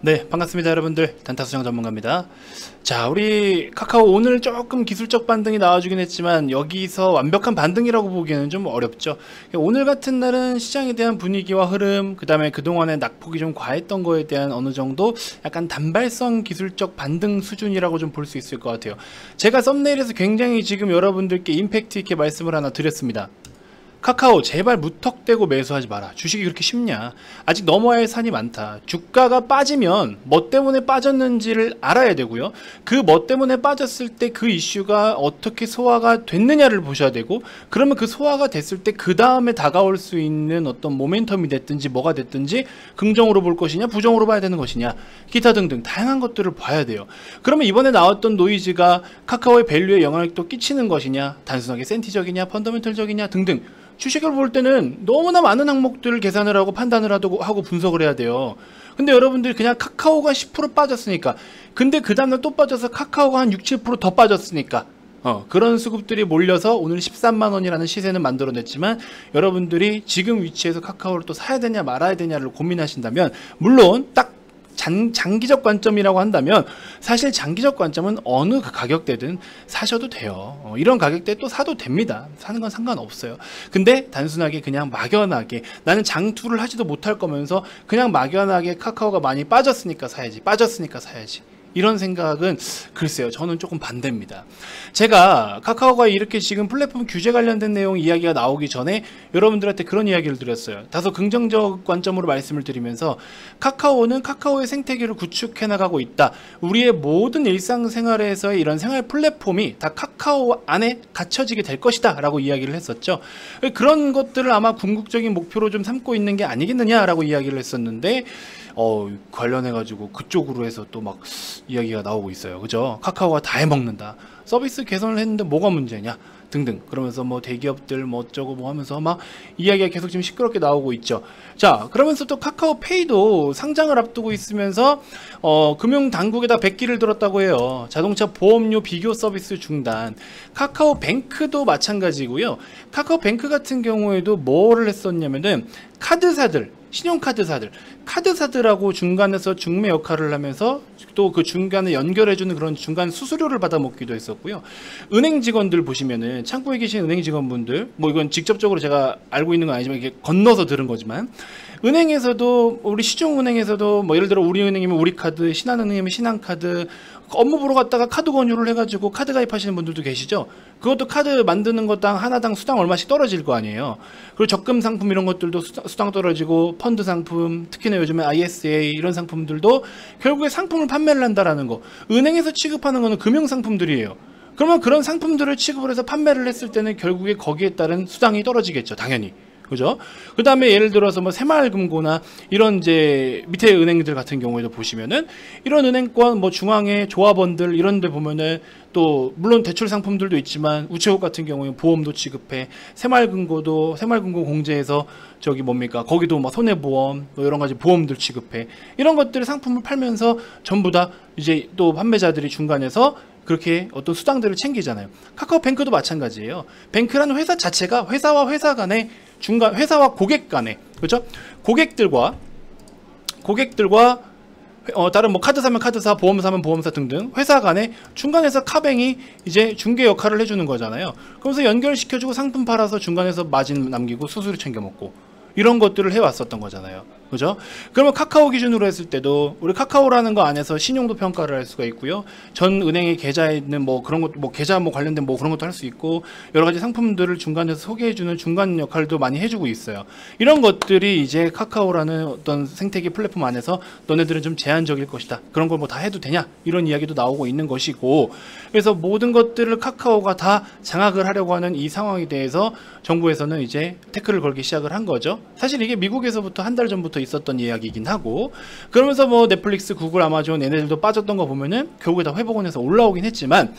네, 반갑습니다 여러분들. 단타수장 전문가입니다. 자, 우리 카카오 오늘 조금 기술적 반등이 나와주긴 했지만 여기서 완벽한 반등이라고 보기에는 좀 어렵죠. 오늘 같은 날은 시장에 대한 분위기와 흐름, 그 다음에 그동안의 낙폭이 좀 과했던 거에 대한 어느 정도 약간 단발성 기술적 반등 수준이라고 좀 볼 수 있을 것 같아요. 제가 썸네일에서 굉장히 지금 여러분들께 임팩트 있게 말씀을 하나 드렸습니다. 카카오 제발 무턱대고 매수하지 마라. 주식이 그렇게 쉽냐. 아직 넘어야 할 산이 많다. 주가가 빠지면 뭐 때문에 빠졌는지를 알아야 되고요. 그 뭐 때문에 빠졌을 때 그 이슈가 어떻게 소화가 됐느냐를 보셔야 되고, 그러면 그 소화가 됐을 때 그 다음에 다가올 수 있는 어떤 모멘텀이 됐든지 뭐가 됐든지 긍정으로 볼 것이냐 부정으로 봐야 되는 것이냐, 기타 등등 다양한 것들을 봐야 돼요. 그러면 이번에 나왔던 노이즈가 카카오의 밸류에 영향을 또 끼치는 것이냐, 단순하게 센티적이냐 펀더멘털적이냐 등등 주식을 볼 때는 너무나 많은 항목들을 계산을 하고 판단을 하고 분석을 해야 돼요. 근데 여러분들이 그냥 카카오가 10% 빠졌으니까, 근데 그 다음날 또 빠져서 카카오가 한 6, 7% 더 빠졌으니까 그런 수급들이 몰려서 오늘 13만원이라는 시세는 만들어냈지만, 여러분들이 지금 위치에서 카카오를 또 사야 되냐 말아야 되냐를 고민하신다면, 물론 딱 장기적 관점이라고 한다면 사실 장기적 관점은 어느 가격대든 사셔도 돼요. 이런 가격대에 또 사도 됩니다. 사는 건 상관없어요. 근데 단순하게 그냥 막연하게 나는 장투를 하지도 못할 거면서 그냥 막연하게 카카오가 많이 빠졌으니까 사야지, 이런 생각은 글쎄요, 저는 조금 반대입니다. 제가 카카오가 이렇게 지금 플랫폼 규제 관련된 내용 이야기가 나오기 전에 여러분들한테 그런 이야기를 드렸어요. 다소 긍정적 관점으로 말씀을 드리면서, 카카오는 카카오의 생태계를 구축해 나가고 있다. 우리의 모든 일상생활에서의 이런 생활 플랫폼이 다 카카오 안에 갖춰지게 될 것이다 라고 이야기를 했었죠. 그런 것들을 아마 궁극적인 목표로 좀 삼고 있는 게 아니겠느냐 라고 이야기를 했었는데, 관련해 가지고 그쪽으로 해서 또 막 이야기가 나오고 있어요. 그죠? 카카오가 다 해먹는다, 서비스 개선을 했는데 뭐가 문제냐 등등, 그러면서 뭐 대기업들 뭐 어쩌고 뭐 하면서 막 이야기가 계속 지금 시끄럽게 나오고 있죠. 자, 그러면서 또 카카오페이도 상장을 앞두고 있으면서 금융당국에다 백기를 들었다고 해요. 자동차 보험료 비교 서비스 중단. 카카오뱅크도 마찬가지고요. 카카오뱅크 같은 경우에도 뭐를 했었냐면은, 카드사들, 카드사들하고 중간에서 중매 역할을 하면서 또 그 중간에 연결해주는 그런 중간 수수료를 받아먹기도 했었고요. 은행 직원들 보시면은, 창구에 계신 은행 직원분들, 뭐 이건 직접적으로 제가 알고 있는 건 아니지만 이게 건너서 들은 거지만, 은행에서도, 우리 시중은행에서도 뭐 예를 들어 우리은행이면 우리카드, 신한은행이면 신한카드, 업무 보러 갔다가 카드 권유를 해가지고 카드 가입하시는 분들도 계시죠. 그것도 카드 만드는 것당 하나당 수당 얼마씩 떨어질 거 아니에요. 그리고 적금 상품 이런 것들도 수당 떨어지고, 펀드 상품, 특히나 요즘에 ISA 이런 상품들도 결국에 상품을 판매를 한다라는 거. 은행에서 취급하는 거는 금융 상품들이에요. 그러면 그런 상품들을 취급을 해서 판매를 했을 때는 결국에 거기에 따른 수당이 떨어지겠죠, 당연히. 그죠? 그 다음에 예를 들어서 뭐 새마을금고나 이런 이제 밑에 은행들 같은 경우에도 보시면은, 이런 은행권 뭐 중앙에 조합원들 이런 데 보면은 또 물론 대출 상품들도 있지만, 우체국 같은 경우에 보험도 취급해. 새마을금고도 새마을금고 공제해서 저기 뭡니까, 거기도 막 손해보험 뭐 여러 가지 보험들 취급해. 이런 것들을 상품을 팔면서 전부 다 이제 또 판매자들이 중간에서 그렇게 어떤 수당들을 챙기잖아요. 카카오뱅크도 마찬가지예요. 뱅크라는 회사 자체가 회사와 회사 간의 중간, 회사와 고객 간의, 그렇죠? 고객들과 다른 뭐 카드 사면 카드사, 보험 사면 보험사 등등 회사 간의 중간에서 카뱅이 이제 중개 역할을 해주는 거잖아요. 그러면서 연결시켜주고 상품 팔아서 중간에서 마진 남기고 수수료 챙겨 먹고, 이런 것들을 해왔었던 거잖아요. 그죠? 그러면 카카오 기준으로 했을 때도 우리 카카오라는 거 안에서 신용도 평가를 할 수가 있고요. 전 은행의 계좌에 있는 뭐 그런 것, 뭐 계좌 뭐 관련된 뭐 그런 것도 할 수 있고, 여러 가지 상품들을 중간에서 소개해주는 중간 역할도 많이 해주고 있어요. 이런 것들이 이제 카카오라는 어떤 생태계 플랫폼 안에서 너네들은 좀 제한적일 것이다, 그런 걸 뭐 다 해도 되냐, 이런 이야기도 나오고 있는 것이고, 그래서 모든 것들을 카카오가 다 장악을 하려고 하는 이 상황에 대해서 정부에서는 이제 태클을 걸기 시작을 한 거죠. 사실 이게 미국에서부터 한 달 전부터 있었던 이야기이긴 하고, 그러면서 뭐 넷플릭스, 구글, 아마존 얘네들도 빠졌던 거 보면은 결국에 다 회복을 해서 올라오긴 했지만,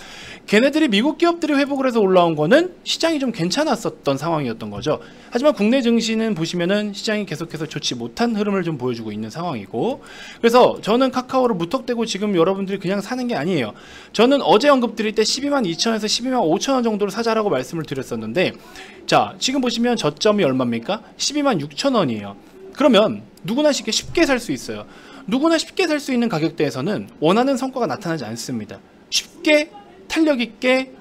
걔네들이 미국 기업들이 회복을 해서 올라온 거는 시장이 좀 괜찮았었던 상황이었던 거죠. 하지만 국내 증시는 보시면은 시장이 계속해서 좋지 못한 흐름을 좀 보여주고 있는 상황이고, 그래서 저는 카카오를 무턱대고 지금 여러분들이 그냥 사는 게 아니에요. 저는 어제 언급드릴 때 122,000원에서 125,000원 정도로 사자라고 말씀을 드렸었는데, 자, 지금 보시면 저점이 얼마입니까? 126,000원이에요. 그러면 누구나 쉽게 살 수 있어요. 누구나 쉽게 살 수 있는 가격대에서는 원하는 성과가 나타나지 않습니다. 쉽게 탄력 있게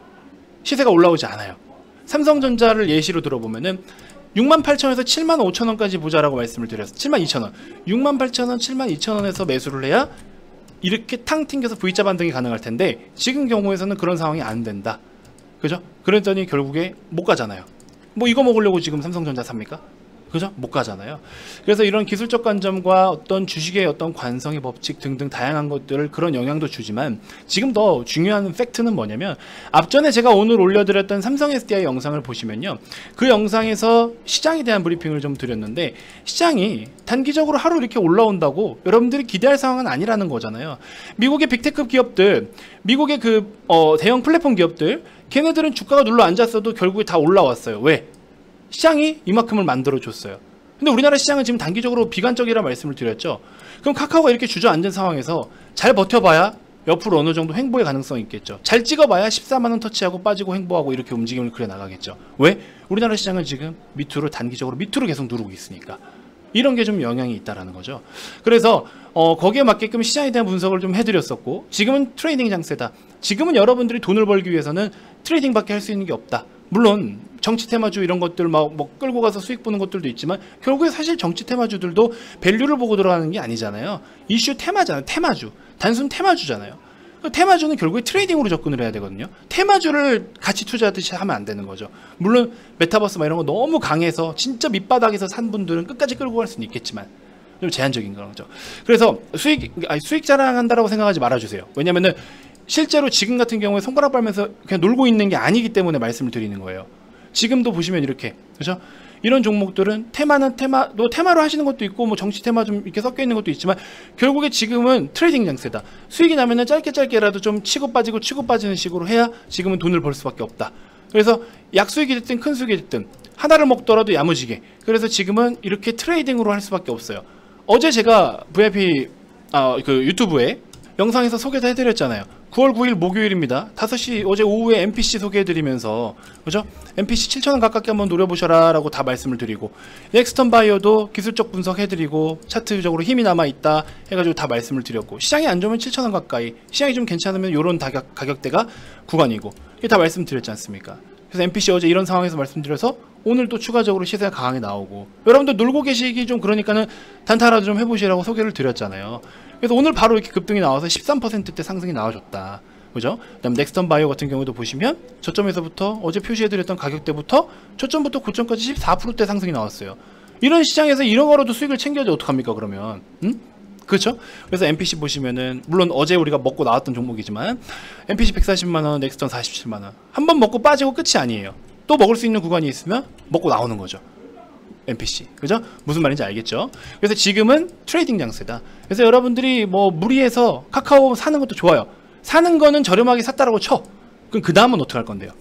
시세가 올라오지 않아요. 삼성전자를 예시로 들어보면은 68,000원에서 75,000원까지 보자라고 말씀을 드렸어요. 72,000원, 68,000원, 72,000원에서 매수를 해야 이렇게 탕 튕겨서 V자 반등이 가능할 텐데 지금 경우에서는 그런 상황이 안 된다. 그죠? 그랬더니 결국에 못 가잖아요. 뭐 이거 먹으려고 지금 삼성전자 삽니까? 그죠? 못 가잖아요. 그래서 이런 기술적 관점과 어떤 주식의 어떤 관성의 법칙 등등 다양한 것들을 그런 영향도 주지만 지금 더 중요한 팩트는 뭐냐면 앞전에 제가 오늘 올려드렸던 삼성 SDI 영상을 보시면요. 그 영상에서 시장에 대한 브리핑을 좀 드렸는데 시장이 단기적으로 하루 이렇게 올라온다고 여러분들이 기대할 상황은 아니라는 거잖아요. 미국의 빅테크 기업들, 미국의 그 대형 플랫폼 기업들 걔네들은 주가가 눌러 앉았어도 결국에 다 올라왔어요. 왜? 시장이 이만큼을 만들어줬어요. 근데 우리나라 시장은 지금 단기적으로 비관적이라 말씀을 드렸죠. 그럼 카카오가 이렇게 주저앉은 상황에서 잘 버텨봐야 옆으로 어느 정도 횡보의 가능성이 있겠죠. 잘 찍어봐야 14만원 터치하고 빠지고 횡보하고 이렇게 움직임을 그려 나가겠죠. 왜? 우리나라 시장은 지금 밑으로 단기적으로 밑으로 계속 누르고 있으니까. 이런 게 좀 영향이 있다라는 거죠. 그래서 거기에 맞게끔 시장에 대한 분석을 좀 해드렸었고 지금은 트레이딩 장세다. 지금은 여러분들이 돈을 벌기 위해서는 트레이딩밖에 할 수 있는 게 없다. 물론 정치 테마주 이런 것들 막 끌고 가서 수익 보는 것들도 있지만 결국에 사실 정치 테마주들도 밸류를 보고 들어가는 게 아니잖아요. 이슈 테마잖아요. 테마주. 단순 테마주잖아요. 테마주는 결국에 트레이딩으로 접근을 해야 되거든요. 테마주를 같이 투자하듯이 하면 안 되는 거죠. 물론 메타버스 막 이런 거 너무 강해서 진짜 밑바닥에서 산 분들은 끝까지 끌고 갈 수는 있겠지만 좀 제한적인 거죠. 그래서 수익 자랑한다라고 생각하지 말아주세요. 왜냐면은 실제로 지금 같은 경우에 손가락 빨면서 그냥 놀고 있는 게 아니기 때문에 말씀을 드리는 거예요. 지금도 보시면 이렇게, 그죠? 이런 종목들은 테마는 테마로 하시는 것도 있고 뭐 정치 테마 좀 이렇게 섞여 있는 것도 있지만 결국에 지금은 트레이딩 장세다. 수익이 나면은 짧게라도 좀 치고 빠지는 식으로 해야 지금은 돈을 벌 수밖에 없다. 그래서 약수익이 됐든 큰 수익이 됐든 하나를 먹더라도 야무지게. 그래서 지금은 이렇게 트레이딩으로 할 수밖에 없어요. 어제 제가 VIP 그 유튜브에 영상에서 소개도 해드렸잖아요. 9월 9일 목요일입니다. 5시 어제 오후에 MPC 소개해드리면서 그죠? MPC 7,000원 가깝게 한번 노려보셔라 라고 다 말씀을 드리고 넥스턴 바이오도 기술적 분석해드리고 차트적으로 힘이 남아있다 해가지고 다 말씀을 드렸고 시장이 안 좋으면 7,000원 가까이 시장이 좀 괜찮으면 요런 가격대가 구간이고 이게 다 말씀드렸지 않습니까? 그래서 MPC 어제 이런 상황에서 말씀드려서 오늘 또 추가적으로 시세가 강하게 나오고 여러분들 놀고 계시기 좀 그러니까는 단타라도 좀 해보시라고 소개를 드렸잖아요. 그래서 오늘 바로 이렇게 급등이 나와서 13%대 상승이 나와줬다. 그죠? 그 다음 넥스턴 바이오 같은 경우도 보시면 저점에서부터 어제 표시해드렸던 가격대부터 저점부터 고점까지 14%대 상승이 나왔어요. 이런 시장에서 이런 거라도 수익을 챙겨야지 어떡합니까 그러면? 응? 그렇죠? 그래서 MPC 보시면은 물론 어제 우리가 먹고 나왔던 종목이지만 MPC 140만원, 넥스턴 47만원 한번 먹고 빠지고 끝이 아니에요. 또 먹을 수 있는 구간이 있으면 먹고 나오는 거죠. MPC. 그죠? 무슨 말인지 알겠죠? 그래서 지금은 트레이딩 장세다. 그래서 여러분들이 뭐 무리해서 카카오 사는 것도 좋아요. 사는 거는 저렴하게 샀다라고 쳐. 그럼 그 다음은 어떻게 할 건데요?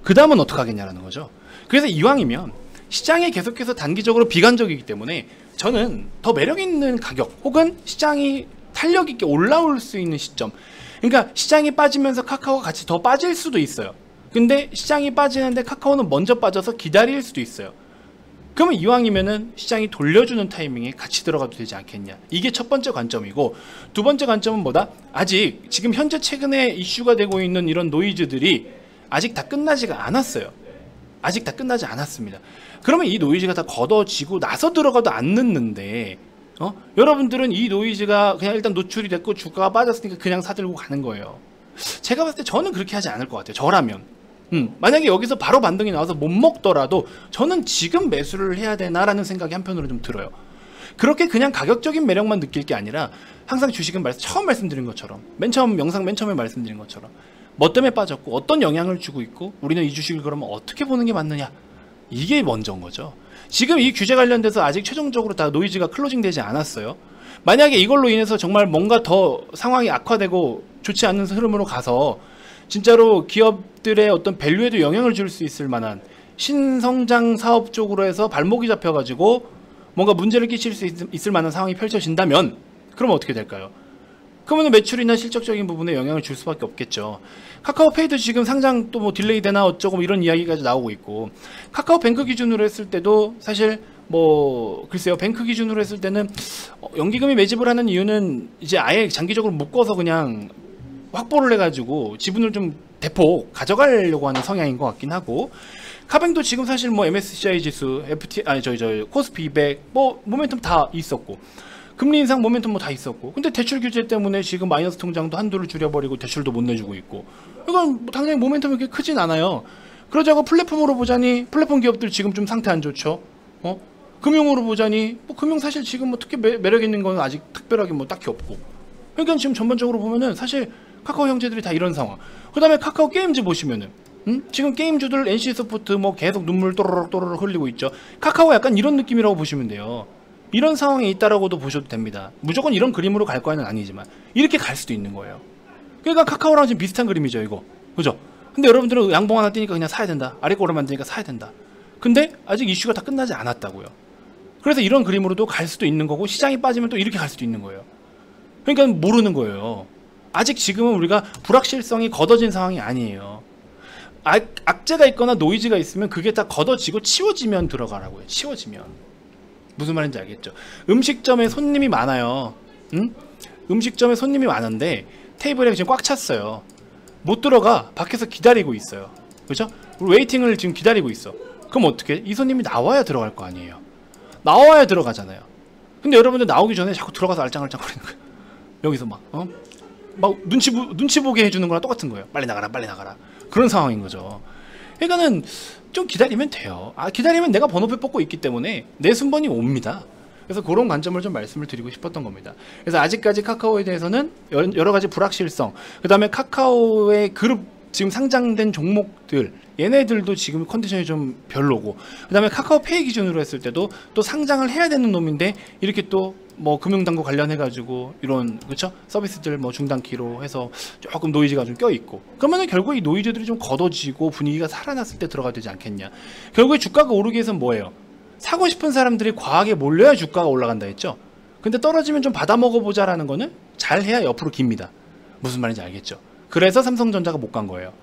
그 다음은 어떻게 하겠냐라는 거죠. 그래서 이왕이면 시장이 계속해서 단기적으로 비관적이기 때문에 저는 더 매력 있는 가격 혹은 시장이 탄력 있게 올라올 수 있는 시점. 그러니까 시장이 빠지면서 카카오가 같이 더 빠질 수도 있어요. 근데 시장이 빠지는데 카카오는 먼저 빠져서 기다릴 수도 있어요. 그러면 이왕이면은 시장이 돌려주는 타이밍에 같이 들어가도 되지 않겠냐. 이게 첫 번째 관점이고 두 번째 관점은 뭐다? 아직 지금 현재 최근에 이슈가 되고 있는 이런 노이즈들이 아직 다 끝나지가 않았어요. 아직 다 끝나지 않았습니다. 그러면 이 노이즈가 다 걷어지고 나서 들어가도 안 늦는데 여러분들은 이 노이즈가 그냥 일단 노출이 됐고 주가가 빠졌으니까 그냥 사들고 가는 거예요. 제가 봤을 때 저는 그렇게 하지 않을 것 같아요. 저라면. 만약에 여기서 바로 반등이 나와서 못 먹더라도 저는 지금 매수를 해야 되나라는 생각이 한편으로 좀 들어요. 그렇게 그냥 가격적인 매력만 느낄 게 아니라 항상 주식은 처음 말씀드린 것처럼 영상 맨 처음에 말씀드린 것처럼 뭐 때문에 빠졌고 어떤 영향을 주고 있고 우리는 이 주식을 그러면 어떻게 보는 게 맞느냐 이게 먼저인 거죠. 지금 이 규제 관련돼서 아직 최종적으로 다 노이즈가 클로징 되지 않았어요. 만약에 이걸로 인해서 정말 뭔가 더 상황이 악화되고 좋지 않은 흐름으로 가서 진짜로 기업들의 어떤 밸류에도 영향을 줄 수 있을 만한 신성장 사업 쪽으로 해서 발목이 잡혀가지고 뭔가 문제를 끼칠 수 있을 만한 상황이 펼쳐진다면 그러면 어떻게 될까요? 그러면 매출이나 실적적인 부분에 영향을 줄 수밖에 없겠죠. 카카오페이도 지금 상장 또 뭐 딜레이 되나 어쩌고 뭐 이런 이야기까지 나오고 있고 카카오뱅크 기준으로 했을 때도 사실 뭐 글쎄요, 뱅크 기준으로 했을 때는 연기금이 매집을 하는 이유는 이제 아예 장기적으로 묶어서 그냥 확보를 해가지고 지분을 좀 대폭 가져가려고 하는 성향인 것 같긴 하고, 카뱅도 지금 사실 뭐 MSCI 지수, FT 아니 저희 코스피 200 뭐 모멘텀 다 있었고, 금리 인상 모멘텀 뭐 다 있었고, 근데 대출 규제 때문에 지금 마이너스 통장도 한도를 줄여버리고 대출도 못 내주고 있고, 이건 당연히 모멘텀이 그렇게 크진 않아요. 그러자고 플랫폼으로 보자니 플랫폼 기업들 지금 좀 상태 안 좋죠. 금융으로 보자니 뭐 금융 사실 지금 뭐 특히 매력 있는 건 아직 특별하게 뭐 딱히 없고, 그러니까 지금 전반적으로 보면은 사실 카카오 형제들이 다 이런 상황. 그 다음에 카카오 게임즈 보시면은 지금 게임주들 NC소프트 뭐 계속 눈물 또르륵 흘리고 있죠. 카카오 약간 이런 느낌이라고 보시면 돼요. 이런 상황에 있다라고도 보셔도 됩니다. 무조건 이런 그림으로 갈 거는 아니지만 이렇게 갈 수도 있는 거예요. 그러니까 카카오랑 지금 비슷한 그림이죠, 이거. 그죠? 근데 여러분들은 양봉 하나 뜨니까 그냥 사야 된다, 아래 거를 만드니까 사야 된다. 근데 아직 이슈가 다 끝나지 않았다고요. 그래서 이런 그림으로도 갈 수도 있는 거고, 시장이 빠지면 또 이렇게 갈 수도 있는 거예요. 그러니까 모르는 거예요. 아직 지금은 우리가 불확실성이 걷어진 상황이 아니에요. 악재가 있거나 노이즈가 있으면 그게 다 걷어지고 치워지면 들어가라고요. 치워지면. 무슨 말인지 알겠죠? 음식점에 손님이 많아요. 음식점에 손님이 많은데 테이블에 지금 꽉 찼어요. 못 들어가. 밖에서 기다리고 있어요. 그죠? 우리 웨이팅을 지금 기다리고 있어. 그럼 어떻게? 이 손님이 나와야 들어갈 거 아니에요. 나와야 들어가잖아요. 근데 여러분들 나오기 전에 자꾸 들어가서 알짱알짱 거리는 거예요. 여기서 막 눈치 보게 해주는 거랑 똑같은 거예요. 빨리 나가라, 빨리 나가라. 그런 상황인 거죠. 그러니까는 좀 기다리면 돼요. 기다리면 내가 번호표 뽑고 있기 때문에 내 순번이 옵니다. 그래서 그런 관점을 좀 말씀을 드리고 싶었던 겁니다. 그래서 아직까지 카카오에 대해서는 여러 가지 불확실성, 그 다음에 카카오의 그룹 지금 상장된 종목들, 얘네들도 지금 컨디션이 좀 별로고, 그 다음에 카카오페이 기준으로 했을 때도 또 상장을 해야 되는 놈인데 이렇게 또 뭐 금융당국 관련해가지고 이런, 그쵸? 서비스들 뭐 중단키로 해서 조금 노이즈가 좀 껴있고, 그러면은 결국 이 노이즈들이 좀 걷어지고 분위기가 살아났을 때 들어가야 되지 않겠냐. 결국에 주가가 오르기 위해서는 뭐예요? 사고 싶은 사람들이 과하게 몰려야 주가가 올라간다 했죠. 근데 떨어지면 좀 받아 먹어보자 라는 거는 잘해야 옆으로 깁니다. 무슨 말인지 알겠죠? 그래서 삼성전자가 못 간 거예요.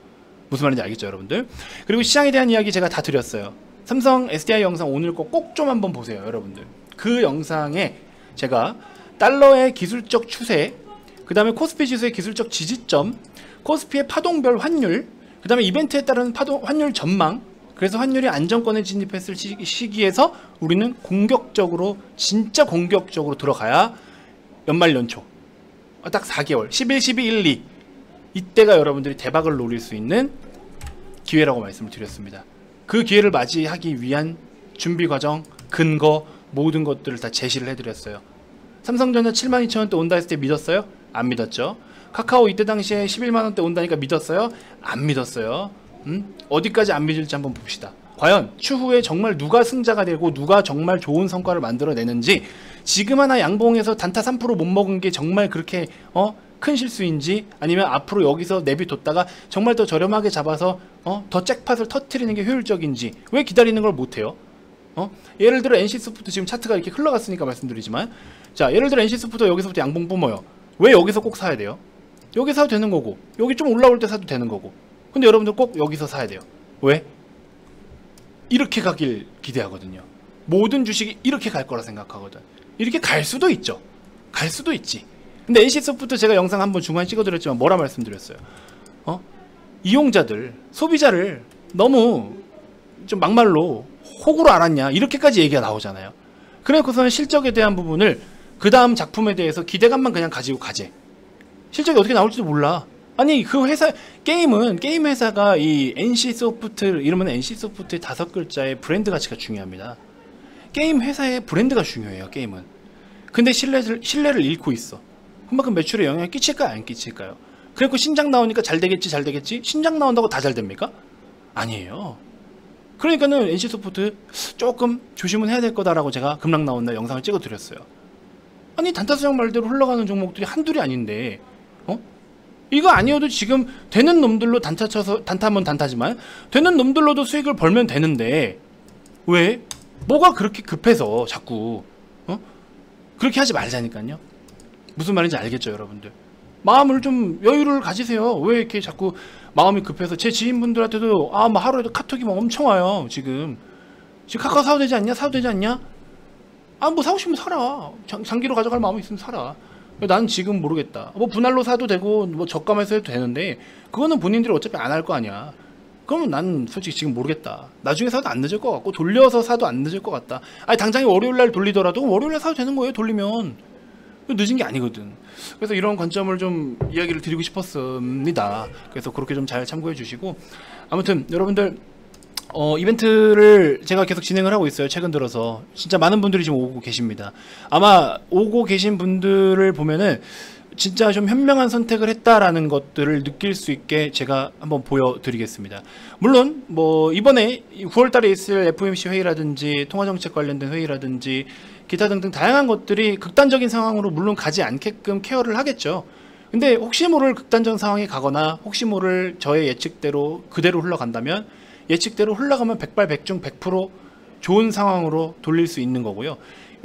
무슨 말인지 알겠죠, 여러분들? 그리고 시장에 대한 이야기 제가 다 드렸어요. 삼성 SDI 영상 오늘 거 꼭 좀 한번 보세요, 여러분들. 그 영상에 제가 달러의 기술적 추세, 그 다음에 코스피 지수의 기술적 지지점, 코스피의 파동별 환율, 그 다음에 이벤트에 따른 환율 전망, 그래서 환율이 안정권에 진입했을 시기에서 우리는 공격적으로, 진짜 공격적으로 들어가야 연말 연초 딱 4개월 11, 12, 1, 2 이때가 여러분들이 대박을 노릴 수 있는 기회라고 말씀을 드렸습니다. 그 기회를 맞이하기 위한 준비 과정, 근거, 모든 것들을 다 제시를 해드렸어요. 삼성전자 72,000원대 온다 했을 때 믿었어요? 안 믿었죠. 카카오 이때 당시에 11만원대 온다니까 믿었어요? 안 믿었어요. 어디까지 안 믿을지 한번 봅시다. 과연 추후에 정말 누가 승자가 되고 누가 정말 좋은 성과를 만들어내는지, 지금 하나 양봉에서 단타 3% 못 먹은 게 정말 그렇게 큰 실수인지, 아니면 앞으로 여기서 내비뒀다가 정말 더 저렴하게 잡아서 더 잭팟을 터트리는 게 효율적인지, 왜 기다리는 걸 못해요? 예를 들어 NC소프트 지금 차트가 이렇게 흘러갔으니까 말씀드리지만, 자, 예를 들어 NC소프트 여기서부터 양봉 뿜어요. 왜 여기서 꼭 사야 돼요? 여기 사도 되는 거고, 여기 좀 올라올 때 사도 되는 거고. 근데 여러분들 꼭 여기서 사야 돼요. 왜? 이렇게 가길 기대하거든요. 모든 주식이 이렇게 갈 거라 생각하거든. 이렇게 갈 수도 있죠. 갈 수도 있지. 근데 NC소프트 제가 영상 한번 중간에 찍어드렸지만 뭐라 말씀드렸어요? 이용자들, 소비자를 너무 좀 막말로 호구로 알았냐, 이렇게까지 얘기가 나오잖아요. 그래서는 실적에 대한 부분을, 그 다음 작품에 대해서 기대감만 그냥 가지고 가재. 실적이 어떻게 나올지도 몰라. 아니, 그 회사, 게임 회사가 이 NC소프트, 이러면 NC소프트의 5글자의 브랜드 가치가 중요합니다. 게임 회사의 브랜드가 중요해요, 게임은. 근데 신뢰를 잃고 있어. 그만큼 매출에 영향을 끼칠까요, 안 끼칠까요? 그리고 신작 나오니까 잘 되겠지. 신작 나온다고 다 잘 됩니까? 아니에요. 그러니까는 NC소프트 조금 조심은 해야 될 거다라고 제가 급락 나온 날 영상을 찍어 드렸어요. 아니, 단타수장 말대로 흘러가는 종목들이 한둘이 아닌데, 이거 아니어도 지금 되는 놈들로 단타 쳐서, 단타면 단타지만 되는 놈들로도 수익을 벌면 되는데, 왜? 뭐가 그렇게 급해서 자꾸 그렇게 하지 말자니까요. 무슨 말인지 알겠죠, 여러분들? 마음을 좀 여유를 가지세요. 왜 이렇게 자꾸 마음이 급해서. 제 지인분들한테도 뭐 하루에도 카톡이 막 엄청 와요. 지금 카카오 사도 되지 않냐? 사도 되지 않냐? 아, 뭐 사고 싶으면 사라. 장기로 가져갈 마음이 있으면 사라. 나는 지금 모르겠다. 뭐 분할로 사도 되고 뭐 저가에서 해도 되는데 그거는 본인들이 어차피 안 할 거 아니야. 그러면 난 솔직히 지금 모르겠다. 나중에 사도 안 늦을 것 같고 돌려서 사도 안 늦을 것 같다. 아니 당장에 월요일날 돌리더라도 월요일날 사도 되는 거예요. 돌리면 늦은 게 아니거든. 그래서 이런 관점을 좀 이야기를 드리고 싶었습니다. 그래서 그렇게 좀 잘 참고해 주시고, 아무튼 여러분들 이벤트를 제가 계속 진행을 하고 있어요. 최근 들어서 진짜 많은 분들이 지금 오고 계십니다. 아마 오고 계신 분들을 보면은 진짜 좀 현명한 선택을 했다라는 것들을 느낄 수 있게 제가 한번 보여드리겠습니다. 물론 뭐 이번에 9월달에 있을 FOMC 회의라든지 통화정책 관련된 회의라든지 기타 등등 다양한 것들이 극단적인 상황으로 물론 가지 않게끔 케어를 하겠죠. 근데 혹시 모를 극단적 상황이 가거나 혹시 모를 저의 예측대로 그대로 흘러간다면, 예측대로 흘러가면 백발백중 100% 좋은 상황으로 돌릴 수 있는 거고요.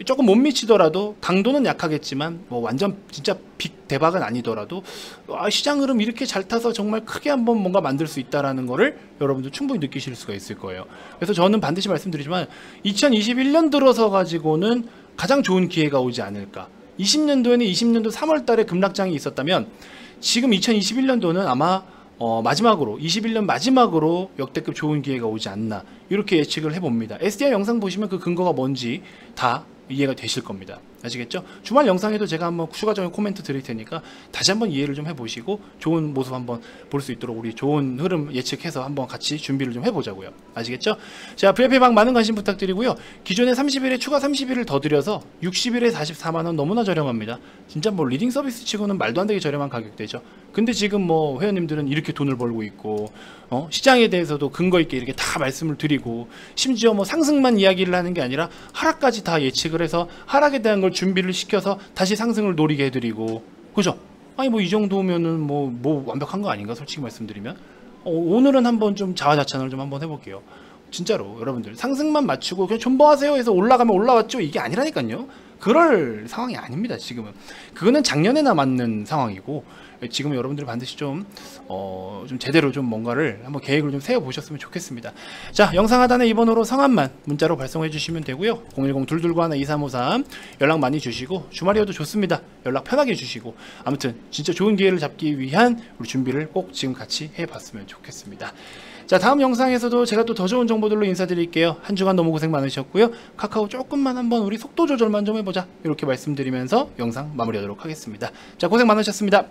조금 못 미치더라도 강도는 약하겠지만 뭐 완전 진짜 빅 대박은 아니더라도 시장 흐름 이렇게 잘 타서 정말 크게 한번 뭔가 만들 수 있다라는 거를 여러분들 충분히 느끼실 수가 있을 거예요. 그래서 저는 반드시 말씀드리지만 2021년 들어서 가지고는 가장 좋은 기회가 오지 않을까. 20년도에는 20년도 3월 달에 급락장이 있었다면 지금 2021년도는 아마 마지막으로 21년 마지막으로 역대급 좋은 기회가 오지 않나, 이렇게 예측을 해봅니다. SDI 영상 보시면 그 근거가 뭔지 다 이해가 되실 겁니다. 아시겠죠? 주말 영상에도 제가 한번 추가적인 코멘트 드릴 테니까 다시 한번 이해를 좀 해보시고 좋은 모습 한번 볼 수 있도록 우리 좋은 흐름 예측해서 한번 같이 준비를 좀 해보자고요. 아시겠죠? 자, VIP방 많은 관심 부탁드리고요. 기존에 30일에 추가 30일을 더 드려서 60일에 44만원 너무나 저렴합니다. 진짜 뭐 리딩 서비스 치고는 말도 안 되게 저렴한 가격대죠. 근데 지금 뭐 회원님들은 이렇게 돈을 벌고 있고 시장에 대해서도 근거 있게 이렇게 다 말씀을 드리고, 심지어 뭐 상승만 이야기를 하는 게 아니라 하락까지 다 예측을 해서 하락에 대한 걸 준비를 시켜서 다시 상승을 노리게 해드리고, 그죠? 아니 뭐 이 정도면은 뭐 완벽한 거 아닌가, 솔직히 말씀드리면. 오늘은 한번 좀 자화자찬을 좀 한번 해볼게요. 진짜로 여러분들 상승만 맞추고 그냥 존버하세요 해서 올라가면 올라왔죠, 이게 아니라니까요. 그럴 상황이 아닙니다. 지금은 그거는 작년에나 맞는 상황이고, 지금 여러분들 반드시 좀 제대로 좀 뭔가를 한번 계획을 좀 세워보셨으면 좋겠습니다. 자, 영상 하단에 이 번호로 성함만 문자로 발송해 주시면 되고요. 010-221-2353 연락 많이 주시고, 주말이어도 좋습니다. 연락 편하게 주시고, 아무튼 진짜 좋은 기회를 잡기 위한 우리 준비를 꼭 지금 같이 해봤으면 좋겠습니다. 자, 다음 영상에서도 제가 또 더 좋은 정보들로 인사드릴게요. 한 주간 너무 고생 많으셨고요. 카카오 조금만 한번 우리 속도 조절만 좀 해보자, 이렇게 말씀드리면서 영상 마무리하도록 하겠습니다. 자, 고생 많으셨습니다.